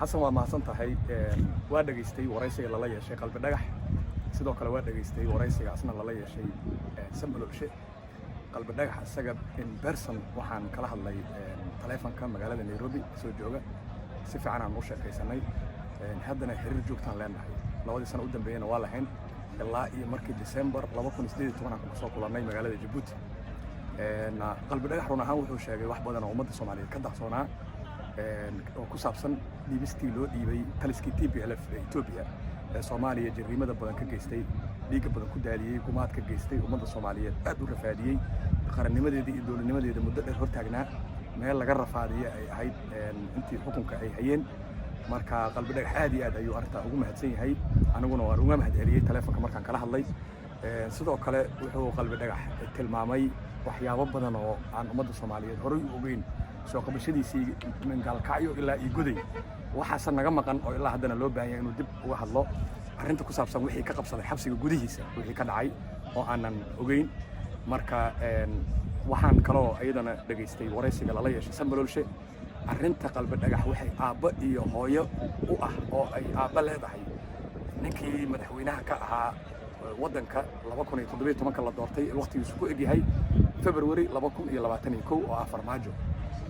xasan waa mahadsan tahay waa dhageystay waraysiga lala yeeshay qalbi dhagax sidoo kale waa dhageystay waraysiga asna lala yeeshay sambalolshe qalbi dhagax isaga in person waxaan kala hadlay taleefanka magaalada Nairobi soo jooga si fiican aan u sheekaysanay haddana xiriir joogtaan leenahay labadii sano u dambeeyana waa lahayn ilaa iyo markii December 2018 aan ku soo kulannay magaalada Djibouti qalbi dhagax run ahaan wuxuu sheegay wax badan oo ummadda Soomaaliyeed ka dahsoonaa oo ku saabsan dhiibistii loo dhiibay taliskii TPLF ee Ethiopia ee Soomaaliya jariimada badan ka geystay dhiig badan ku daaliyay gumaad ka geystay ummadda Soomaaliyeed aad u rafaadiyay qarannimadeedii iyo dowladnimadeeda muddo dheer hortaagnaa meel laga rafaadiyay ay ahayd intii xukunka ay hayeen marka qalbi dhagax aad iyo aad ayuu arrinta ugu mahadsan yahay aniguna waan uga mahadceliyay taleefanka markaan kala hadlay sidoo kale wuxuu qalbi dhagax tilmaamay waxyaabo badan oo aan ummadda Soomaaliyeed horay u ogeyn soo qabashadiisii min galkacyo ilaa iyo goday waxaas naga maqan oo ilaa haddana loo baahan yahay inuu dib uga hadlo arrinta ku saabsan wixii ka qabsaday xabsiga gudihiisa wixii ka dhacay oo aanan ogeyn marka waxaan kaloo ayadana dhageystay waraysiga lala yeeshay sambalolshe arrinta qalbi dhagax waxay aabba iyo hooyo u ah oo ay aabba leedahay ninkii madaxweynaha ka ahaa waddanka 2017 la doortay waqtigiisu ku egyahay February 2021 oo ah Farmaajo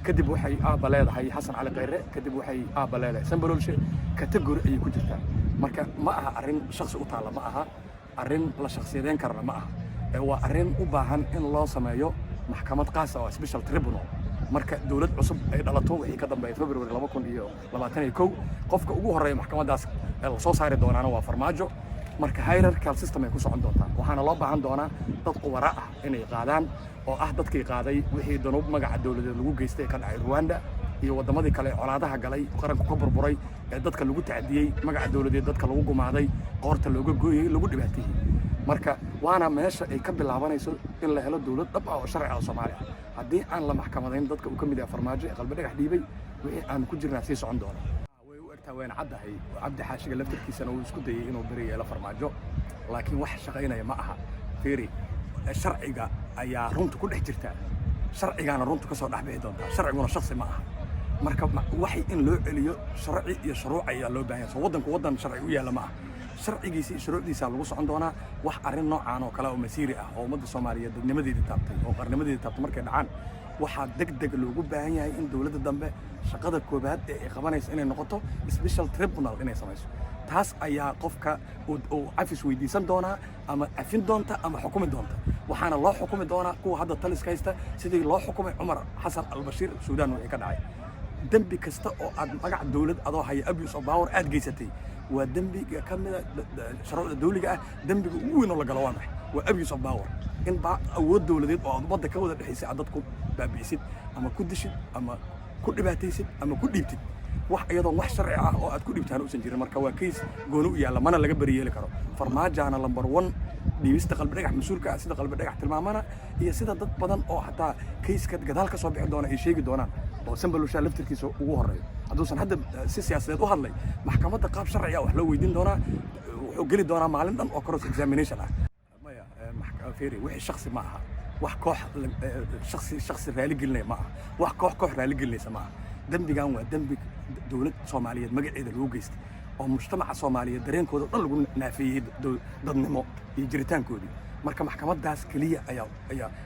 kadib waxay aabba leedahay Xasan Cali Khayre kadib waxay aabba leedahay sambalolshe category ay ku jirtaa marka ma aha arrin shakhsi u taala ma aha arrin la shakhsiyeyn karna ma aha waa arrin u baahan in loo sameeyo maxkamad qaas ah oo special tribunal marka dawlad cusub ay dhalato wixii ka dambeeyay February 2021 qofka ugu horeeya maxkamadaas la soo saari doonaana waa Farmaajo marka hierarchical system ay ku socon doontaa waxaana loo baahan doonaa dad qubara ah inay qaadaan oo ah dadkii qaaday wixii danub magaca dawladeed lagu geystay ka dhacay Rwanda iyo wadamadii kale colaadaha galay qaranku ka burburay ee dadka lagu tacadiyay magaca dawladeed dadka lagu gumaaday qoorta looga gooyay lagu dhibaateeyay marka waana meesha ay ka bilaabanayso in la helo dawlad dhab ah oo sharci ah Soomaaliya haddii aan la maxkamadayn dadka uu ka mid yahay Farmaajo ee qalbi dhagax dhiibay wixii aan ku jirnaa sii socon doona وين عدهي عبد حاشق لفتركيسنا ويسكو داي انو بري لا فرماجو لكن wax shaqeynaya ma aha fiiri sharciga ayaa runta ku dhex jirta sharcigana runta ka soo dhaxbay doonta sharciguna shakhsi ma aha marka waxay in loo celiyo sharci iyo shuruuc ayaa loo baahan yahay wadanku wadan sharci u yaala ma aha sharcigiisa shuruucdiisa lagu socon doona wax arrin noocaan oo kala oo masiiri ah oo ummadda Soomaaliyeed dadnimadeeda taabtay oo qarnimadeeda taabtay markay dhacaan waxaa degdeg loogu baahan yahay in dawladda dambe shaqada koobaad ee ay qabanayso inay noqoto special tribunal inay samayso taas ayaa qofka uu afis weydiisan doona ama afin doonta ama xukumi doonta waxaana loo xukumi doona kuwa hadda taliska haysta sidii loo xukumay Umar Xasan al-Bashir Suudaan wixii ka dhacay dambi kasta oo aad magac dawlad adoo haya abuse of power aad geysatay waa dambiga ka mid ah sharciga dawliga ah dambiga ugu weyn oo la galo waa abuse of power in ba awood dawladeed oo ummadda ka wada dhaxaysay dadku baabiisid ama ku dishid ama ku dhibaataysid ama ku dhiibtid wax iyadoo wax sharci ah oo aad ku dhibtaan uusan jirin marka waa case gooni u yaala mana laga bari yeeli karo Farmaajana number 1 dhiibista qalbi dhagax mas'uulka sida qalbi dhagax tilmaamana iyo sida dad badan oo hataa case ka gadaal ka soo bixi doona ay sheegi doonaan oo sambalolsha laftirkiisa ugu horeeyo haduusan hadda si siyaasadeed u hadlay maxkamadda qaab sharci ah wax loo weydiin doonaa wuxuu gali doonaa maalin dhan oo cross examination ah maya fiiri wixii shakhsi ma aha wax koox shakhsi raali gelinay ma aha wax koox raali gelinaysa ma aha dambigan waa dambi dawlad Soomaaliyeed magaceeda lagu geystay oo mujtamaca Soomaaliyeed dareenkooda dhan lagu naafiyay dadnimo iyo jiritaankoodii marka maxkamadaas kaliya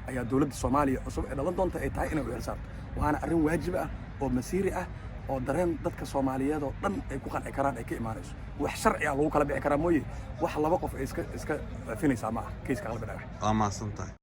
ayaa dawladda Soomaaliya cusub ee dhalan doonta ay tahay inay u heersaarto waana arrin waajib ah oo masiiri ah oo dareen dadka Soomaaliyeed oo dhan ay ku qanci karaan ay ka imaanayso wax sharci ah lagu kala bixi karaa mooyee wax laba qof ay iska afinaysa ma aha kiiska qalbi dhagax waa mahadsantahay